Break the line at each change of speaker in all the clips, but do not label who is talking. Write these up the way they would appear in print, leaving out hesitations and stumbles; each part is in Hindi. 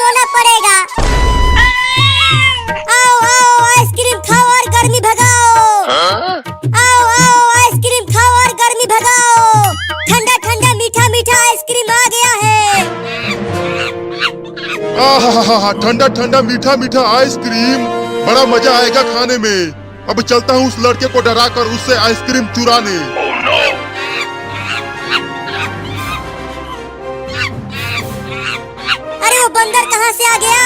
रोना पड़ेगा। आओ आओ आइसक्रीम खाओ और गर्मी भगाओ। आओ आओ आइसक्रीम खाओ और गर्मी भगाओ। ठंडा ठंडा मीठा मीठा आइसक्रीम आ गया है।
आहा, ठंडा ठंडा मीठा मीठा आइसक्रीम, बड़ा मजा आएगा खाने में। अब चलता हूँ उस लड़के को डरा कर उससे आइसक्रीम चुराने।
अरे वो बंदर कहाँ से आ गया?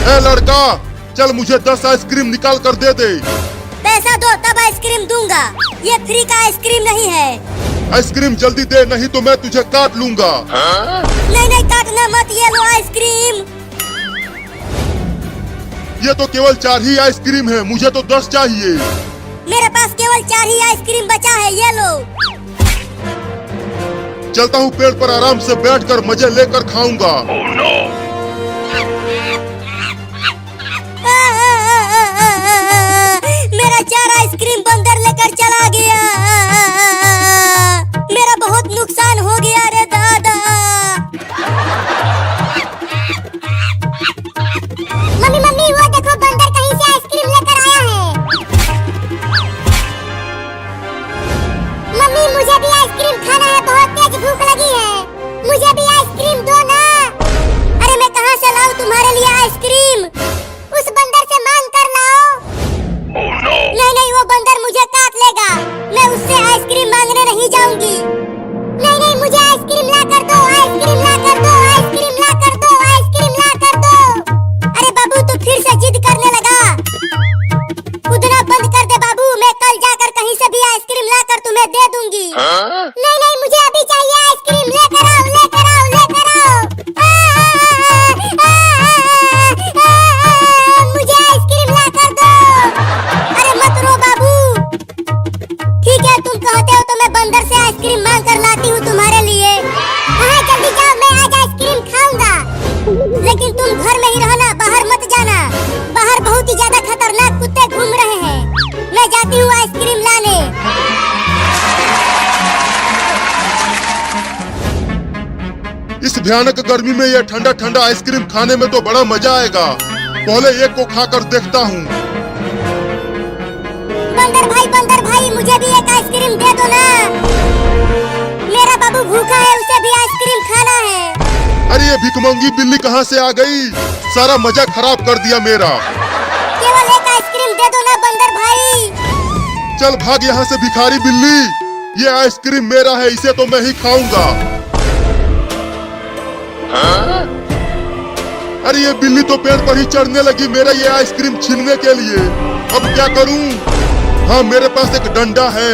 ए लड़का, चल मुझे 10 आइसक्रीम निकाल कर दे दे।
पैसा दो तब आइसक्रीम दूंगा, ये फ्री का आइसक्रीम नहीं है।
आइसक्रीम जल्दी दे, नहीं तो मैं तुझे काट लूंगा।
नहीं नहीं काटना मत, ये लो आइसक्रीम।
ये तो केवल 4 ही आइसक्रीम है, मुझे तो 10 चाहिए।
मेरे पास केवल 4 ही आइसक्रीम बचा है, ये लो।
चलता हूँ पेड़ पर आराम से बैठकर मजे लेकर खाऊंगा।
मेरा 4 आइसक्रीम बंदर लेकर चला गया। मेरा बहुत नुकसान हो गया रे दादा। मम्मी मम्मी वो देखो बंदर कहीं से आइसक्रीम लेकर आया है। मम्मी मुझे भी आइसक्रीम खाना है, बहुत तेज भूख लगी है, मुझे भी आइसक्रीम दो ना। अरे मैं कहाँ से लाऊं तुम्हारे लिए आइसक्रीम? उस बंदर से मांग कर लाओ। नहीं नहीं वो बंदर मुझे काट लेगा, मैं उससे आइसक्रीम मांगने नहीं जाऊंगी। नहीं नहीं मुझे आइसक्रीम ला कर दो, आइसक्रीम ला कर दो, आइसक्रीम ला कर दो, आइसक्रीम ला कर दो। अरे बाबू तू फिर से जिद करने लगा, कूदना बंद कर दे बाबू, मैं कल जाकर कहीं से भी आइसक्रीम ला कर तुम्हें दे दूंगी। नहीं नहीं मुझे अभी चाहिए आइसक्रीम, लेकर आओ लेकर आओ लेकर आओ। मुझे आइसक्रीम ला कर दो। अरे मत रो बाबू, ठीक है तुम कहते हो तो मैं बंदर से आइसक्रीम मांग कर लाती हूँ तुम्हारे लिए। हाँ जल्दी जाओ, मैं आज आइसक्रीम खाऊंगा, लेकिन तुम घर में ही रहना, बाहर मत जाना, बाहर बहुत ही ज्यादा खतरनाक कुत्ते घूम रहे हैं। मैं जाती हूँ आइसक्रीम लाने।
इस भयानक गर्मी में ये ठंडा ठंडा आइसक्रीम खाने में तो बड़ा मजा आएगा। पहले एक को खाकर देखता हूँ।
बंदर भाई मुझे भी एक आइसक्रीम दे दो ना। मेरा बाबू भूखा है, उसे भी आइसक्रीम खाना है।
अरे ये भिखमंगी बिल्ली कहाँ से आ गई, सारा मजा खराब कर दिया मेरा।
केवल एक आइसक्रीम दे दो ना बंदर भाई।
चल भाग यहाँ से भिखारी बिल्ली, ये आइसक्रीम मेरा है, इसे तो मैं ही खाऊंगा। अरे ये बिल्ली तो पेड़ पर ही चढ़ने लगी मेरा ये आइसक्रीम छीनने के लिए। अब क्या करूं? हाँ मेरे पास एक डंडा है।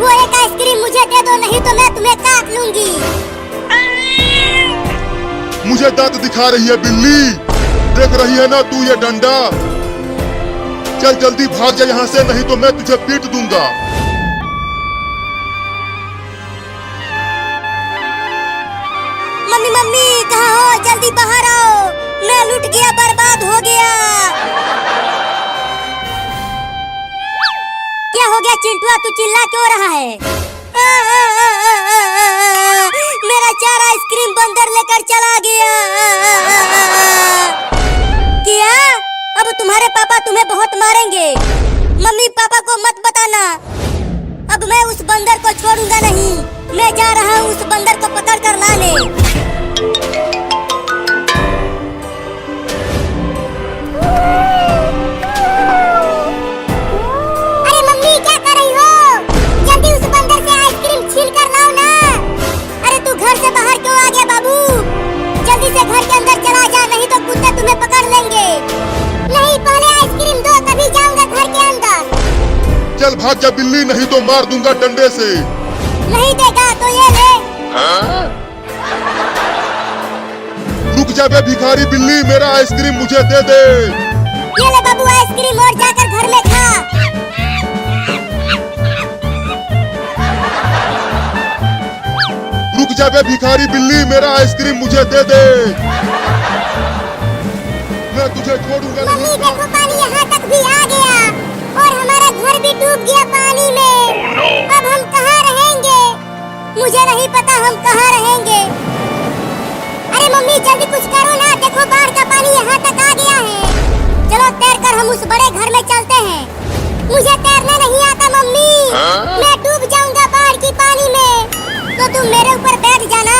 वो एक आइसक्रीम मुझे दे दो, नहीं तो मैं तुम्हें काट लूंगी।
मुझे दांत दिखा रही है बिल्ली, देख रही है ना तू ये डंडा? चल जल्दी भाग जा यहाँ से, नहीं तो मैं तुझे पीट दूंगा।
मम्मी मम्मी कहाँ हो, जल्दी बाहर आओ, मैं लूट गया, बर्बाद हो गया। क्या हो गया चिंटुआ, तू चिल्ला क्यों रहा है? मेरा 4 आइसक्रीम बंदर लेकर चला गया। क्या? अब तुम्हारे पापा तुम्हें बहुत मारेंगे। मम्मी पापा को मत बताना, अब मैं उस बंदर को छोड़ूंगा नहीं। मैं जा रहा हूँ उस बंदर को पकड़ कर लाने। अरे मम्मी क्या कर रही हो? जल्दी उस बंदर से आइसक्रीम छीन कर लाओ ना। अरे तू घर से बाहर क्यों आ गया बाबू? जल्दी से घर के अंदर चला जा, नहीं तो कुत्ते तुम्हें पकड़ लेंगे। नहीं पहले आइसक्रीम दो तभी जाऊंगा घर के अंदर।
चल भाग जा बिल्ली, नहीं तो मार दूंगा डंडे से।
नहीं देगा तो ये ले।
रुक जा बे भिखारी बिल्ली, मेरा आइसक्रीम मुझे दे दे।
ये ले बाबू आइसक्रीम, और जाकर घर में खा।
रुक जा बे भिखारी बिल्ली, मेरा आइसक्रीम मुझे दे दे, मैं तुझे छोड़ूंगा नहीं।
मम्मी देखो पानी यहाँ तक भी आ गया और हमारा घर भी डूब गया पानी में। अब हम कहाँ रहेंगे? मुझे नहीं पता हम कहाँ रहेंगे। अरे मम्मी जल्दी कुछ करो ना, देखो बाढ़ का पानी यहाँ तक आ गया है। चलो तैर कर हम उस बड़े घर में चलते हैं। मुझे तैरना नहीं आता मम्मी, मैं डूब जाऊंगा बाढ़ की पानी में। तो तुम मेरे ऊपर बैठ जाना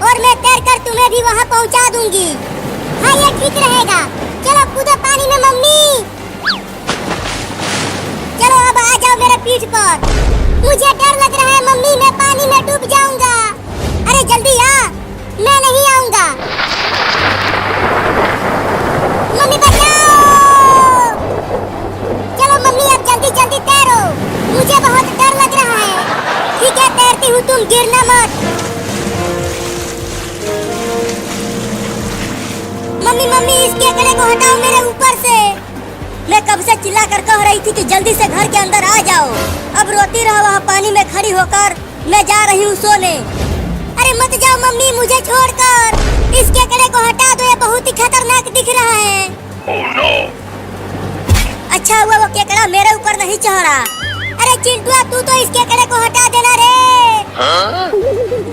और मैं तैर कर तुम्हें भी वहाँ पहुँचा दूंगी। हाँ ये ठीक रहेगा। चलो कूदो पानी में मम्मी। चलो अब आ जाओ मेरे पीठ पर। मुझे डर लग रहा है मम्मी, मैं पानी में डूब जाऊंगा। अरे जल्दी आ, मैं नहीं आऊंगा। मम्मी बचाओ। चलो मम्मी अब जल्दी जल्दी तैरो, मुझे बहुत डर लग रहा है। ठीक है तैरती हूँ, तुम गिरना मत। मम्मी मम्मी इस केकड़े को हटाओ मेरे ऊपर से। मैं कब से चिल्ला कर कह रही थी कि जल्दी से घर के अंदर आ जाओ। अब रोती रहो वहाँ पानी में खड़ी होकर। मैं जा रही हूँ सोने। अरे मत जाओ मम्मी मुझे छोड़कर। इस केकड़े को हटा दो, ये बहुत ही खतरनाक दिख रहा है।
Oh no!
अच्छा हुआ वो केकड़ा मेरे ऊपर नहीं चढ़ा। अरे चिंटुआ तू तो इस केकड़े को हटा देना रे।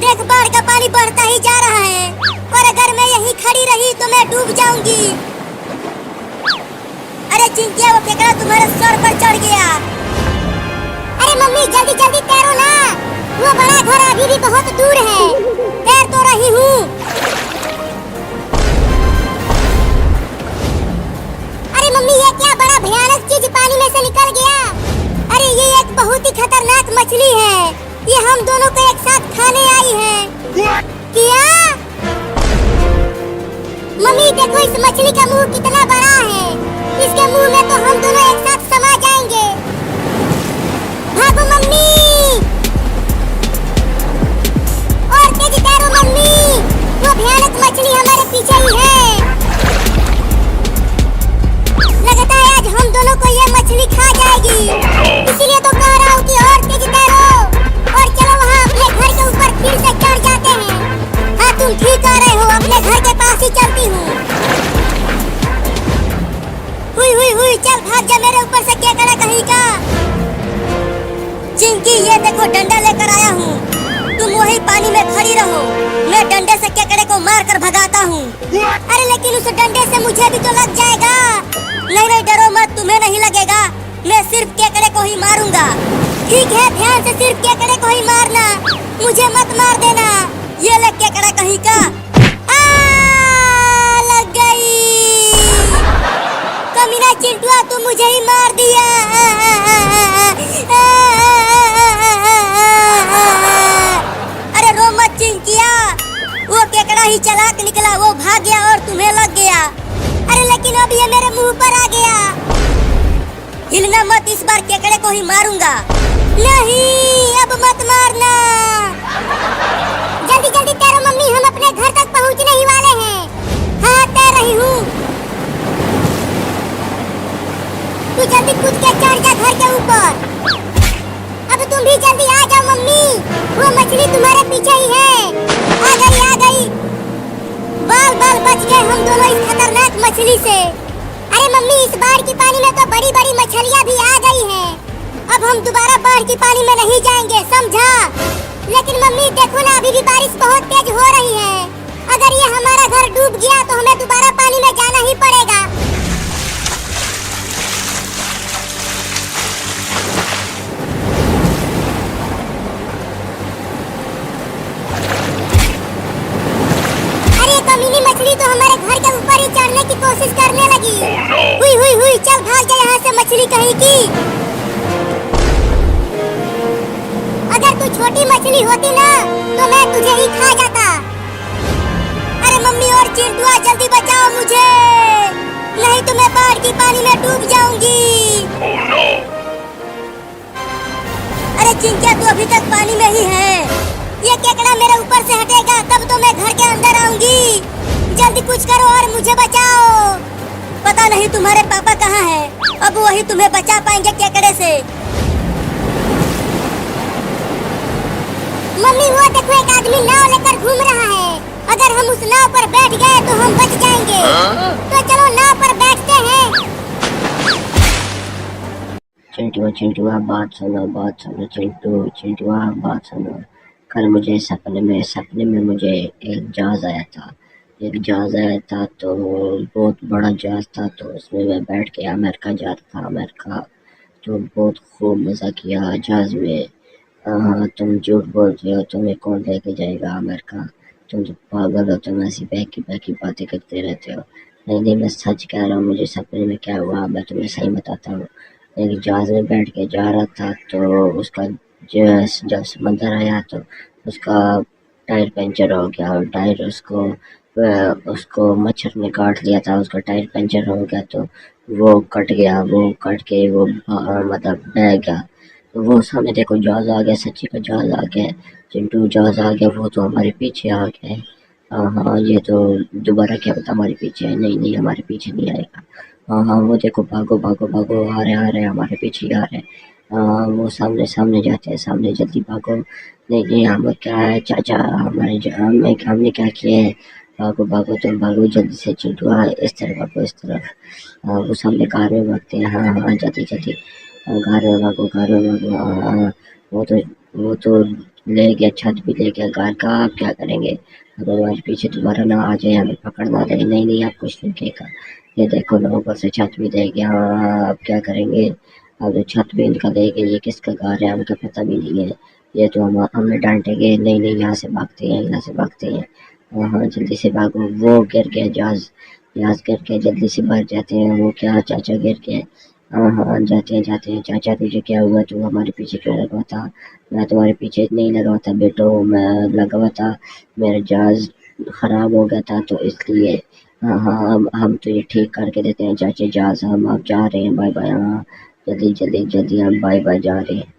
देख बाढ़ का पानी बढ़ता ही जा रहा है और अगर मैं यहीं खड़ी रही तो मैं डूब जाऊंगी। अरे चिंटिया वो केकड़ा तुम्हारे सर पर चढ़ गया। अरे मम्मी जल्दी जल्दी तैरो ना, वो बड़ा घर अभी भी बहुत दूर है। तैर तो रही हूँ। अरे मम्मी ये क्या बड़ा भयानक चीज पानी में से निकल गया। अरे ये एक बहुत ही खतरनाक मछली है, ये हम दोनों को एक साथ खाने आई है। क्या मम्मी देखो इस मछली का मुंह कितना बड़ा है, इसके मुंह में तो हम दोनों एक साथ समा जाएंगे। भागो मम्मी और तेज तैरो मम्मी, वो भयानक मछली हमारे पीछे ही है। लगता है आज हम दोनों को ये मछली खा जाएगी, इसीलिए तो कह रहा हूँ कि और तेज तैरो और चलो वहाँ अपने घर के ऊपर फिर से चढ़ जाते हैं। हाँ तुम ठीक कह रहे हो, अपने घर के पास ही चलती हूँ। हुई हुई हुई चल भाग जा मेरे ऊपर से केकड़ा कहीं का। चिंकी ये देखो डंडा लेकर आया हूँ, तुम वही पानी में खड़ी रहो, मैं डंडे से केकड़े को मार कर भगाता हूँ। अरे लेकिन उस डंडे से मुझे भी तो लग जाएगा। नहीं नहीं डरो मत, तुम्हें नहीं लगेगा, मैं सिर्फ केकड़े को ही मारूंगा। ठीक है ध्यान से सिर्फ केकड़े को ही मारना, मुझे मत मार देना। ये ले केकड़ा कहीं का। लग गई। कमीना चिंटुआ तू मुझे ही मार दिया। अरे रो मत चिंकिया, वो केकड़ा ही चालाक निकला, वो भाग गया और तुम्हें लग गया। अरे लेकिन अब ये मेरे मुंह पर आ गया। हिलना मत, इस बार केकड़े को ही मारूंगा। नहीं अब मत मारना। जल्दी जल्दी तैरो मम्मी, हम अपने घर तक पहुंचने ही वाले हैं। हाँ तैर रही हूँ। तू जल्दी कूद के चढ़ जा घर के ऊपर। अब तुम भी जल्दी आ जाओ मम्मी, वो मछली तुम्हारे पीछे ही है। आ गई आ गई। बाल बाल बच गए हम दोनों इस खतरनाक मछली से। अरे मम्मी इस बाढ़ की पानी में तो बड़ी बड़ी मछलियाँ भी आ गई हैं। अब हम दोबारा बाढ़ की पानी में नहीं जाएंगे, समझा। लेकिन मम्मी देखो ना अभी भी बारिश बहुत तेज हो रही है। अगर ये हमारा घर डूब गया तो हमें दोबारा पानी में जाना ही पड़ेगा। अरे कमीनी मछली तो हमारे घर के ऊपर ही चढ़ने की कोशिश करने लगी। हुई हुई हुई चल भाग जा यहाँ से मछली कहीं की। अगर तू छोटी मछली होती ना तो मैं तुझे ही खा जाता। अरे मम्मी और चिंटुआ जल्दी बचाओ मुझे, नहीं तो मैं बाढ़ की पानी में डूब जाऊंगी।
Oh no!
अरे चिंकिया तू अभी तक पानी में ही है। ये केकड़ा मेरे ऊपर से हटेगा तब तो मैं घर के अंदर आऊंगी। जल्दी कुछ करो और मुझे बचाओ। पता नहीं तुम्हारे पापा कहाँ हैं, अब वही तुम्हें बचा पाएंगे केकड़े से। मम्मी वो देखो एक आदमी नाव लेकर घूम रहा है, अगर हम उस नाव पर बैठ गए तो हम बच जाएंगे। तो चलो नाव पर बैठते हैं।
चिंटुआ चिंटुआ बात सुनो चिंटू चिंटुआ बात सुनो।
कल मुझे सपने में मुझे एक जहाज आया था। तो बहुत बड़ा जहाज था, तो उसमें मैं बैठ के अमेरिका जा रहा था। अमेरिका तो बहुत खूब मज़ा किया जहाज में। हाँ, तुम झूठ बोलते हो, तुम्हें कौन लेके जाएगा अमेरिका? तुम तो पागल हो, तुम ऐसी बहकी बातें करते रहते हो। नहीं, मैं सच कह रहा हूँ, मुझे सपने में क्या हुआ मैं तुम्हें सही बताता हूँ। एक जहाज में बैठ के जा रहा था, तो उसका जब समंदर आया तो उसका टायर पंचर हो गया, और टायर उसको मच्छर ने काट लिया था। उसका टायर पंचर हो गया, तो वो कट गया, वो कट के वो मतलब बह गया। तो वो सामने देखो जहाज आ गया, सच्ची का जहाज आ गया, चिंटू जहाज आ गया। वो तो हमारे पीछे आ गया है। हाँ, ये तो दोबारा क्या पता हमारे पीछे है। नहीं, हमारे पीछे नहीं आएगा। हाँ, वो देखो, भागो आ रहे हमारे पीछे ही आ रहे हैं। वो सामने जाते हैं, सामने जल्दी भागो। नहीं, हम क्या है चाचा, हमने क्या किया है? भागो तुम, भागो जल्दी से चिंटू, इस तरफ भागो, इस तरफ। वो सामने कार में भागते हैं। हाँ, जल्दी घर में भागो। वो तो ले गया, छत भी ले गया घर का। आप क्या करेंगे? अगर हमारे पीछे दोबारा ना आ जाए, हमें पकड़ ना दे। नहीं, आप कुछ नहीं कहेगा। ये देखो ना, ऊपर से छत भी ले गया। हाँ, आप क्या करेंगे? अब जो छत भी इनका ले गया, ये किसका घर है हमको पता भी नहीं है। ये तो हमें डांटेंगे। नहीं, यहाँ से भागते हैं। हाँ, जल्दी से भागो। वो गिर गया जहाज गिर के, जल्दी से भाग जाते हैं। वो क्या चाचा गिर गए। हाँ, जाते हैं। चाचा तुझे क्या हुआ? तू हमारे पीछे क्यों लगा हुआ था? मैं तुम्हारे पीछे नहीं लगा हुआ था बेटो, मैं लगा हुआ था, मेरा जहाज खराब हो गया था, तो इसलिए। हाँ, हम तो ये ठीक करके देते हैं चाचा जहाज। हम अब जा रहे हैं, बाय बाय। हाँ, जल्दी हम बाय बाय जा रहे हैं।